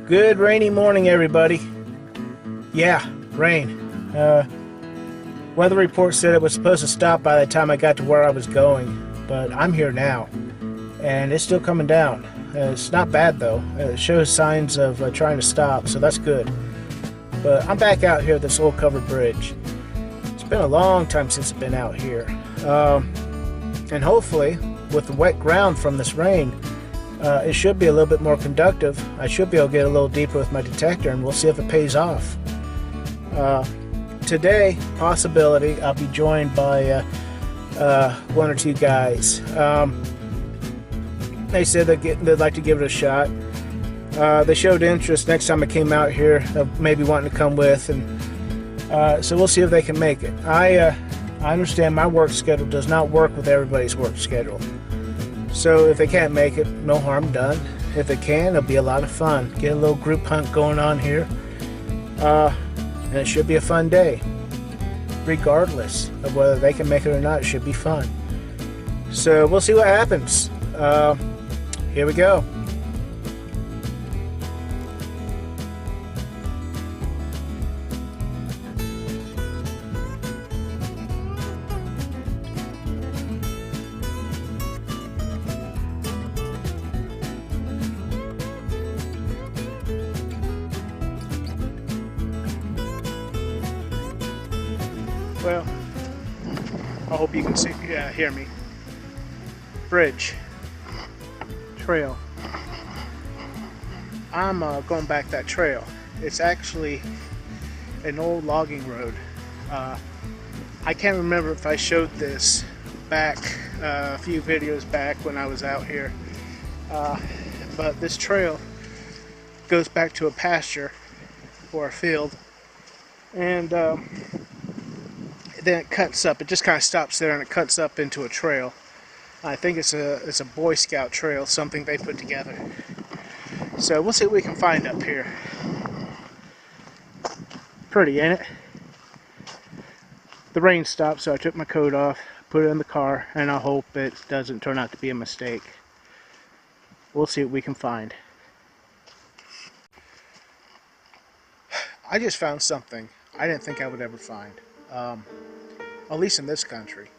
Good rainy morning, everybody. Yeah, rain. Weather report said it was supposed to stop by the time I got to where I was going, but I'm here now, and it's still coming down. It's not bad though. It shows signs of trying to stop, so that's good. But I'm back out here at this old covered bridge. It's been a long time since I've been out here, and hopefully, with the wet ground from this rain, it should be a little bit more conductive. I should be able to get a little deeper with my detector, and we'll see if it pays off. Today, possibility, I'll be joined by one or two guys. They said they'd like to give it a shot. They showed interest next time I came out here, maybe wanting to come with, and so we'll see if they can make it. I understand my work schedule does not work with everybody's work schedule. So if they can't make it, no harm done. If they can, it'll be a lot of fun. Get a little group hunt going on here. And it should be a fun day. Regardless of whether they can make it or not, it should be fun. So we'll see what happens. Here we go. Well, I hope you can see, hear me. Bridge, trail. I'm going back that trail. It's actually an old logging road. I can't remember if I showed this back a few videos back when I was out here, but this trail goes back to a pasture or a field, and then it cuts up. It just kind of stops there and it cuts up into a trail. I think it's a Boy Scout trail, something they put together. So we'll see what we can find up here. Pretty, ain't it? The rain stopped, so I took my coat off, put it in the car, and I hope it doesn't turn out to be a mistake. We'll see what we can find. I just found something I didn't think I would ever find. At least in this country.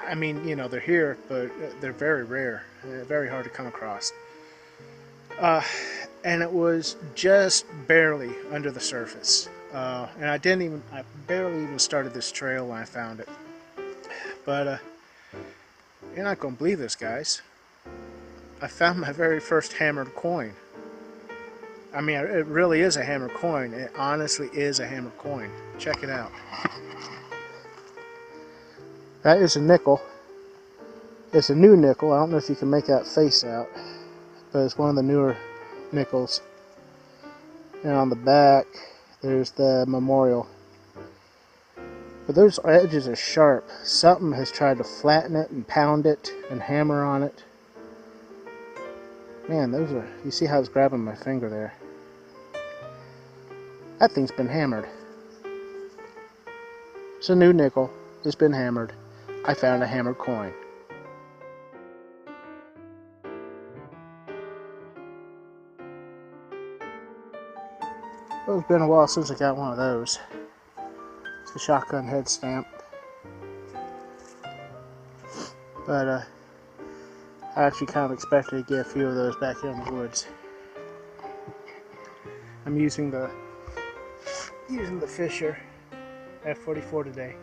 I mean, you know, they're here, but they're very rare. Very hard to come across. And it was just barely under the surface. And I barely even started this trail when I found it. But you're not going to believe this, guys. I found my very first hammered coin. I mean, it really is a hammered coin. It honestly is a hammered coin. Check it out. That is a nickel. It's a new nickel. I don't know if you can make that face out, but it's one of the newer nickels. And on the back, there's the memorial. But those edges are sharp. Something has tried to flatten it and pound it and hammer on it. Man, those are, you see how it's grabbing my finger there? That thing's been hammered. It's a new nickel. It's been hammered. I found a hammered coin. Well, it's been a while since I got one of those. It's a shotgun head stamp. But I actually kind of expected to get a few of those back here in the woods. I'm using the Fisher F44 today.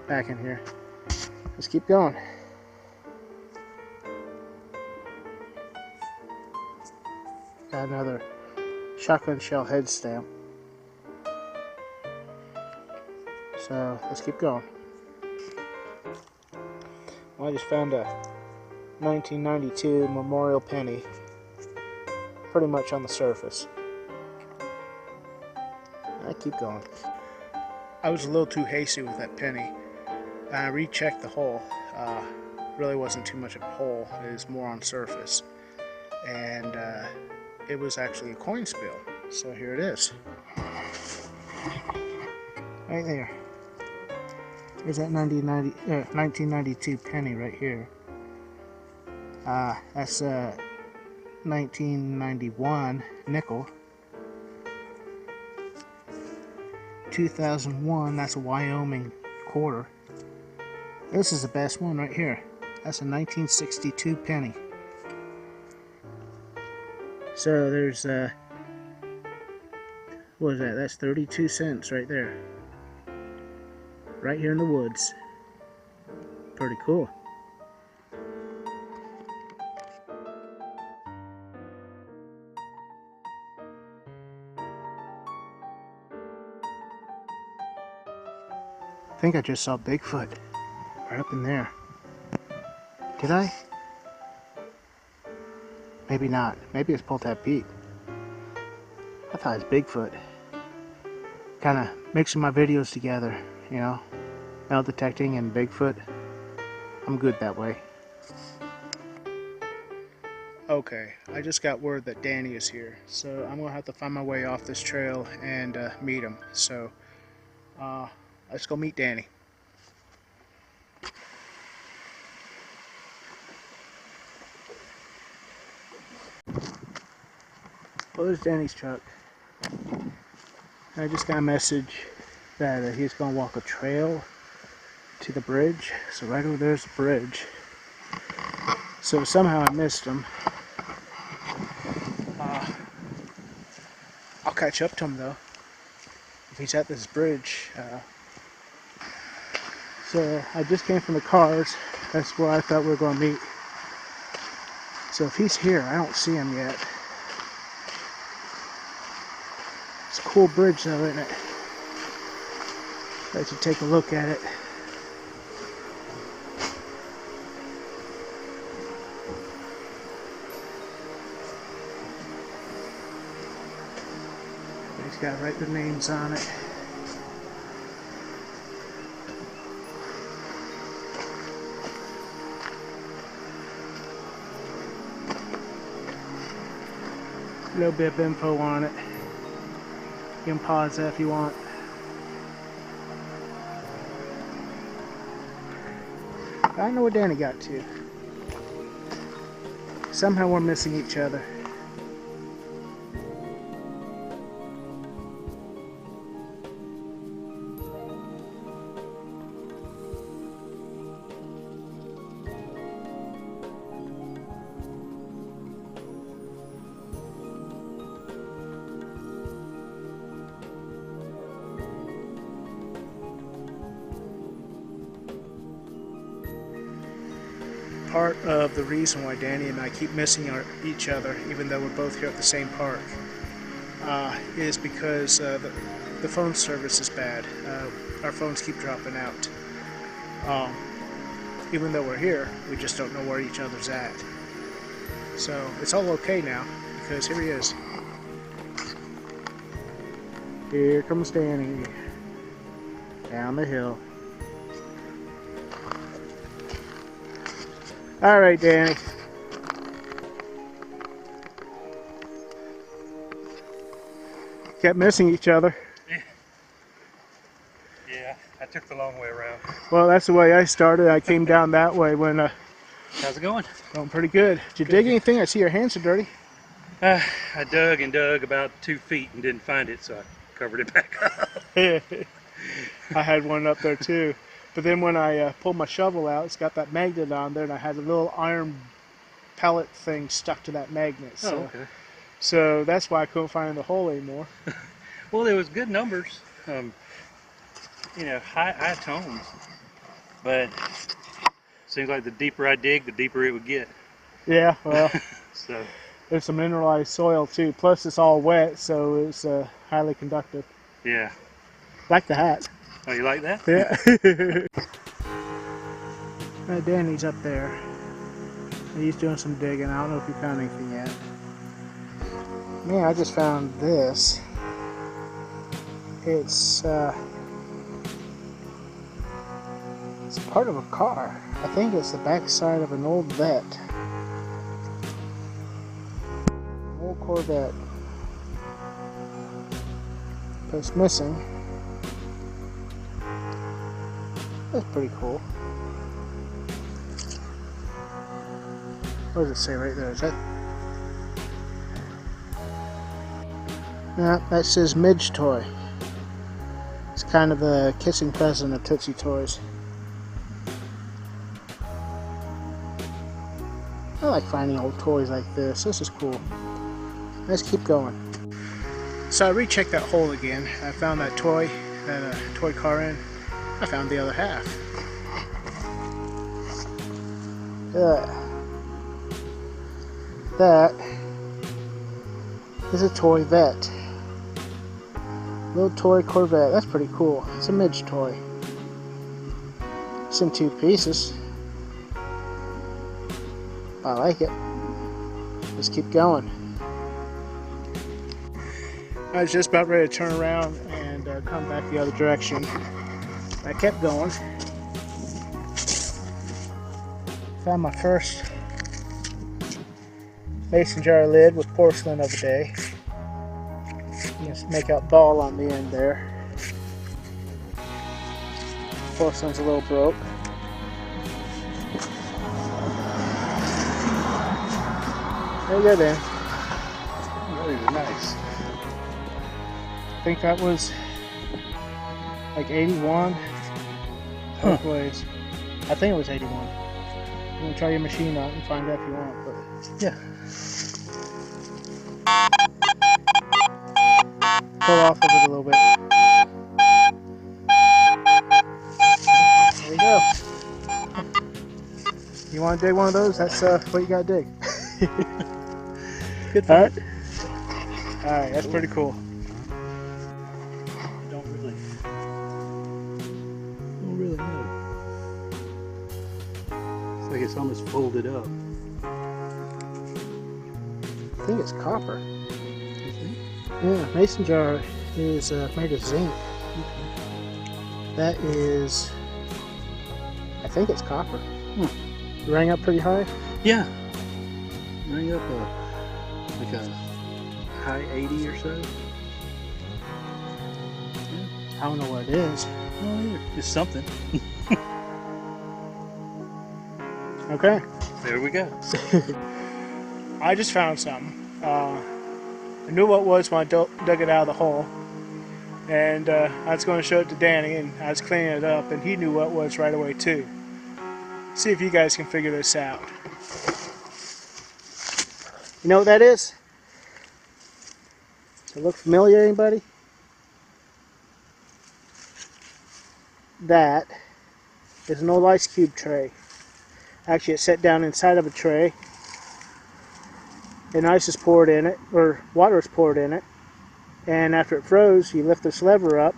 Back in here. Let's keep going. Got another shotgun shell head stamp. So let's keep going. Well, I just found a 1992 Memorial penny. Pretty much on the surface. I keep going. I was a little too hasty with that penny. I rechecked the hole. Really wasn't too much of a hole. It was more on surface. And it was actually a coin spill. So here it is. Right there. There's that 1992 penny right here. That's 1991 nickel. 2001, that's a Wyoming quarter. This is the best one right here. That's a 1962 penny. So there's what is that? That's 32 cents right there. Right here in the woods. Pretty cool. I think I just saw Bigfoot right up in there. Did I? Maybe not. Maybe it's Poltap Pete. I thought it was Bigfoot. Kind of mixing my videos together, you know, metal detecting and Bigfoot. I'm good that way. Okay, I just got word that Danny is here, so I'm gonna have to find my way off this trail and meet him. So let's go meet Danny. Well, there's Danny's truck. I just got a message that he's going to walk a trail to the bridge. So right over there's the bridge. So somehow I missed him. I'll catch up to him though, if he's at this bridge. So I just came from the cars. That's where I thought we were going to meet. So if he's here, I don't see him yet. It's a cool bridge though, isn't it? Let you take a look at it. He's got to write their names on it. A little bit of info on it. You can pause that if you want. I don't know where Danny got to. Somehow we're missing each other. Part of the reason why Danny and I keep missing each other, even though we're both here at the same park, is because the phone service is bad. Our phones keep dropping out. Even though we're here, we just don't know where each other's at. So it's all okay now, because here he is. Here comes Danny, down the hill. All right, Danny. Kept missing each other. Yeah, I took the long way around. Well, that's the way I started. I came down that way when... How's it going? Going pretty good. Did you dig anything? I see your hands are dirty. I dug and dug about 2 feet and didn't find it, so I covered it back up. I had one up there too. But then when I pulled my shovel out, it's got that magnet on there, and I had a little iron pellet thing stuck to that magnet. So, okay. So that's why I couldn't find the hole anymore. Well, there was good numbers, you know, high tones. But seems like the deeper I dig, the deeper it would get. Yeah, well, so there's some mineralized soil too. Plus it's all wet, so it's highly conductive. yeah. Like the hat. Oh, you like that? Yeah. Danny's up there. He's doing some digging. I don't know if he found anything yet. Man, I just found this. It's part of a car. I think it's the backside of an old vet. Old Corvette. But it's missing. That's pretty cool. What does it say right there? Is that That says Midge toy. It's kind of the kissing cousin of Tootsie Toys. I like finding old toys like this. This is cool. Let's keep going. So I rechecked that hole again. I found that toy car in. I found the other half. That is a toy vet. Little toy Corvette. That's pretty cool. It's a Midge toy. It's in 2 pieces. I like it. Let's keep going. I was just about ready to turn around and come back the other direction. I kept going. Found my first mason jar lid with porcelain of the day. Just make out ball on the end there. Porcelain's a little broke. There you go then. Really nice. I think that was like 81. Both ways. I think it was 81. I'm gonna try your machine out and find out if you want, but Yeah. pull off of it a little bit. There you go. You want to dig one of those? That's what you gotta dig. Good. Alright. Alright, that's pretty cool. Don't really know. It's like it's almost folded up. I think it's copper. Yeah, mason jar is made of zinc. That is, I think it's copper. Rang up pretty high? Yeah. Rang up like a high 80 or so. I don't know what it is. Oh, it's something. Okay. There we go. I just found something. I knew what it was when I dug it out of the hole. And I was going to show it to Danny, and I was cleaning it up, and he knew what it was right away too. See if you guys can figure this out. You know what that is? Does it look familiar, anybody? That is an old ice cube tray. Actually, it's set down inside of a tray, and ice is poured in it, or water is poured in it, and after it froze, you lift this lever up,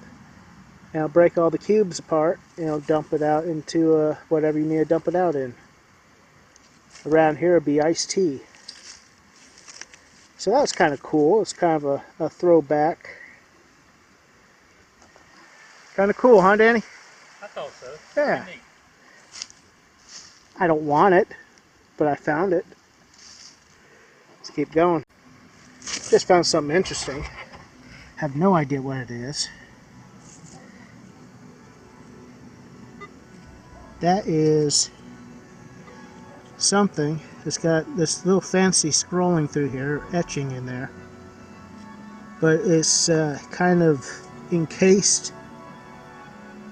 and it'll break all the cubes apart, and it'll dump it out into whatever you need to dump it out in. Around here would be iced tea. So that's kind of cool. It's kind of a throwback. Kind of cool, huh, Danny? I thought so. Yeah. I don't want it, but I found it. Let's keep going. Just found something interesting. Have no idea what it is. That is something. It's got this little fancy scrolling through here, etching in there. But it's kind of encased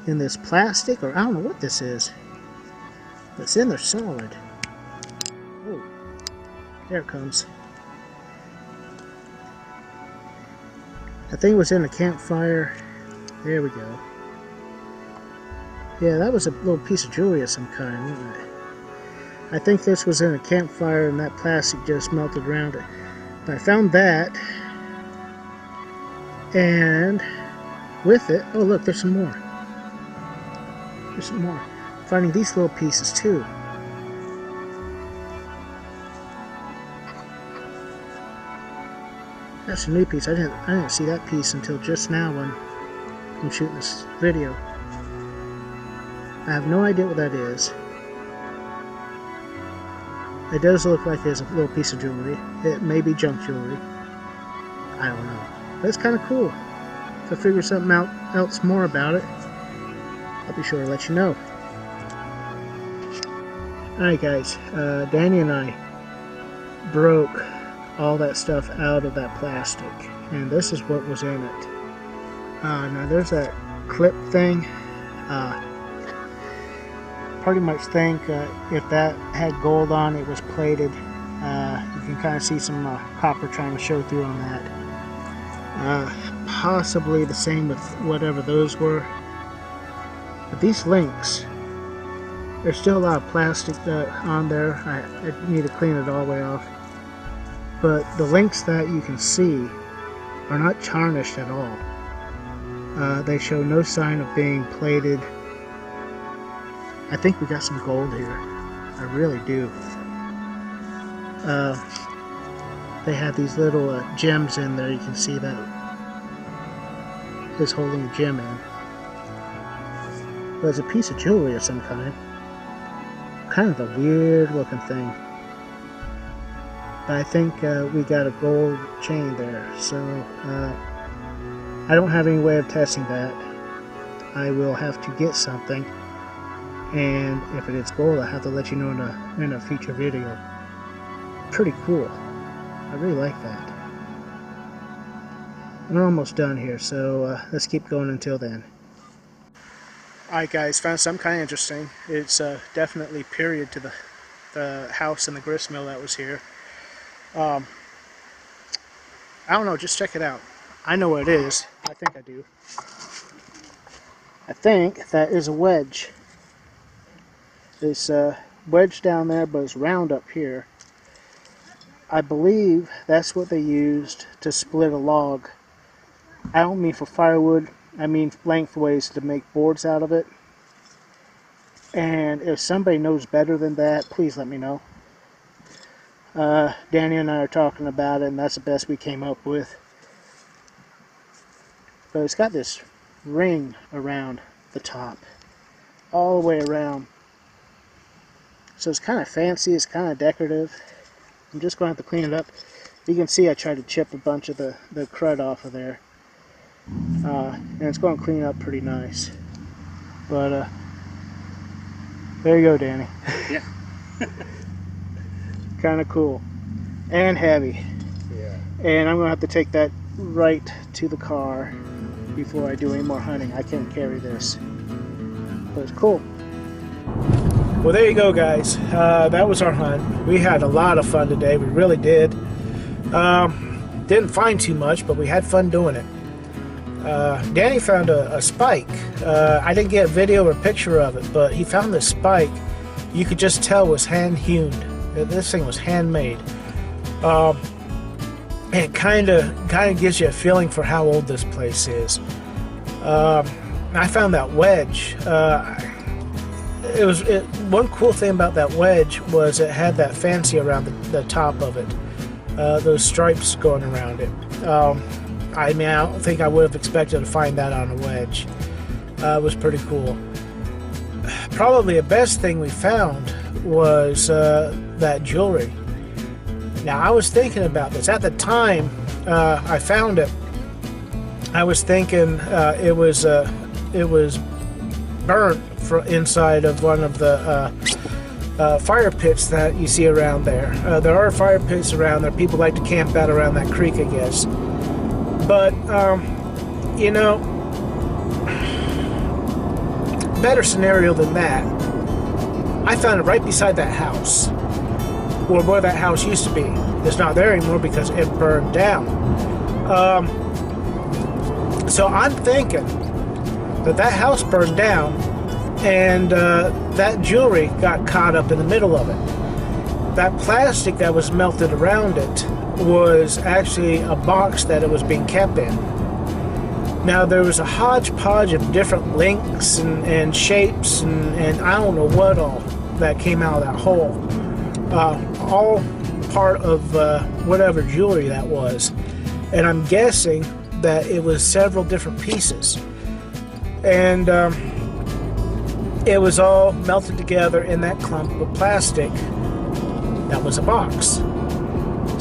in this plastic, or I don't know what this is. But it's in there solid. Oh, there it comes. I think it was in a campfire. There we go. Yeah, that was a little piece of jewelry of some kind, wasn't it? I think this was in a campfire and that plastic just melted around it. But I found that. And with it, oh look, there's some more. There's some more. Finding these little pieces too. That's a new piece. I didn't see that piece until just now when I'm shooting this video. I have no idea what that is. It does look like there's a little piece of jewelry. It may be junk jewelry. I don't know. But it's kind of cool. If I figure something out else more about it, I'll be sure to let you know. Alright guys, Danny and I broke all that stuff out of that plastic, and this is what was in it. Now there's that clip thing. Pretty much think if that had gold on it, was plated. You can kind of see some copper trying to show through on that. Possibly the same with whatever those were. But these links, there's still a lot of plastic on there. I need to clean it all the way off. But the links that you can see are not tarnished at all. They show no sign of being plated. I think we got some gold here. I really do. They have these little gems in there. You can see that is holding a gem in. But it's a piece of jewelry of some kind. Kind of a weird looking thing. But I think we got a gold chain there. So I don't have any way of testing that. I will have to get something. And if it is gold, I'll have to let you know in a future video. Pretty cool. I really like that. We're almost done here, so let's keep going until then. Alright guys, found some kind of interesting. It's definitely period to the house and the grist mill that was here. I don't know, just check it out. I know what it is. I think I do. I think that is a wedge. It's wedge down there, but it's round up here. I believe that's what they used to split a log. I don't mean for firewood, I mean lengthways to make boards out of it. And if somebody knows better than that, please let me know. Danny and I are talking about it, and that's the best we came up with. But it's got this ring around the top, all the way around. So it's kind of fancy, it's kind of decorative. I'm just going to have to clean it up. You can see I tried to chip a bunch of the crud off of there. And it's going to clean up pretty nice. But there you go, Danny. Yeah. Kind of cool. And heavy. Yeah. And I'm going to have to take that right to the car before I do any more hunting. I can't carry this. But it's cool. Well, there you go, guys. That was our hunt. We had a lot of fun today. We really did. Didn't find too much, but we had fun doing it. Danny found a spike. I didn't get a video or picture of it, but he found this spike. You could just tell was hand-hewn. This thing was handmade. And it kind of gives you a feeling for how old this place is. I found that wedge. One cool thing about that wedge was it had that fancy around the top of it. Those stripes going around it. I mean, I don't think I would have expected to find that on a wedge. It was pretty cool. Probably the best thing we found was that jewelry. Now, I was thinking about this. At the time I found it, I was thinking it was burnt inside of one of the fire pits that you see around there. There are fire pits around there. People like to camp out around that creek, I guess. But, you know, better scenario than that. I found it right beside that house, or where that house used to be. It's not there anymore because it burned down. So I'm thinking that house burned down, and that jewelry got caught up in the middle of it. That plastic that was melted around it was actually a box that it was being kept in. Now, there was a hodgepodge of different links and shapes and I don't know what all that came out of that hole. All part of whatever jewelry that was. And I'm guessing that it was several different pieces. And it was all melted together in that clump of plastic that was a box.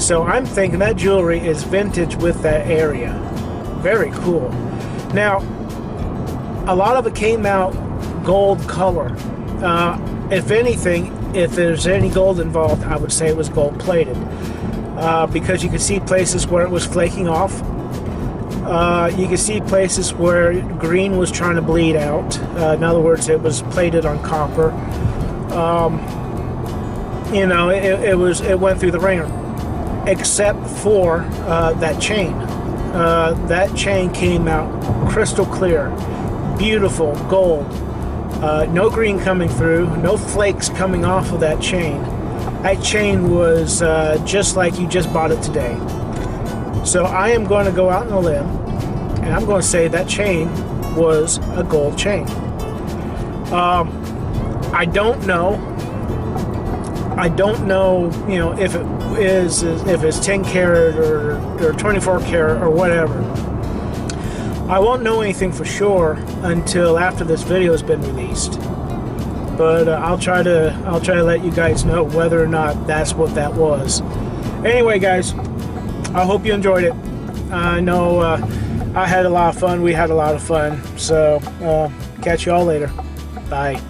So I'm thinking that jewelry is vintage with that area. Very cool. Now, a lot of it came out gold color. If anything, if there's any gold involved, I would say it was gold plated. because you could see places where it was flaking off. You could see places where green was trying to bleed out. In other words, it was plated on copper. You know, it went through the ringer, except for that chain. That chain came out crystal clear, beautiful gold. No green coming through, no flakes coming off of that chain. That chain was just like you just bought it today. So I am going to go out on a limb, and I'm going to say that chain was a gold chain. I don't know. You know, if it's 10 karat or 24 karat or whatever. I won't know anything for sure until after this video has been released. But I'll try to let you guys know whether or not that's what that was. Anyway, guys, I hope you enjoyed it. I know I had a lot of fun. We had a lot of fun. So catch you all later. Bye.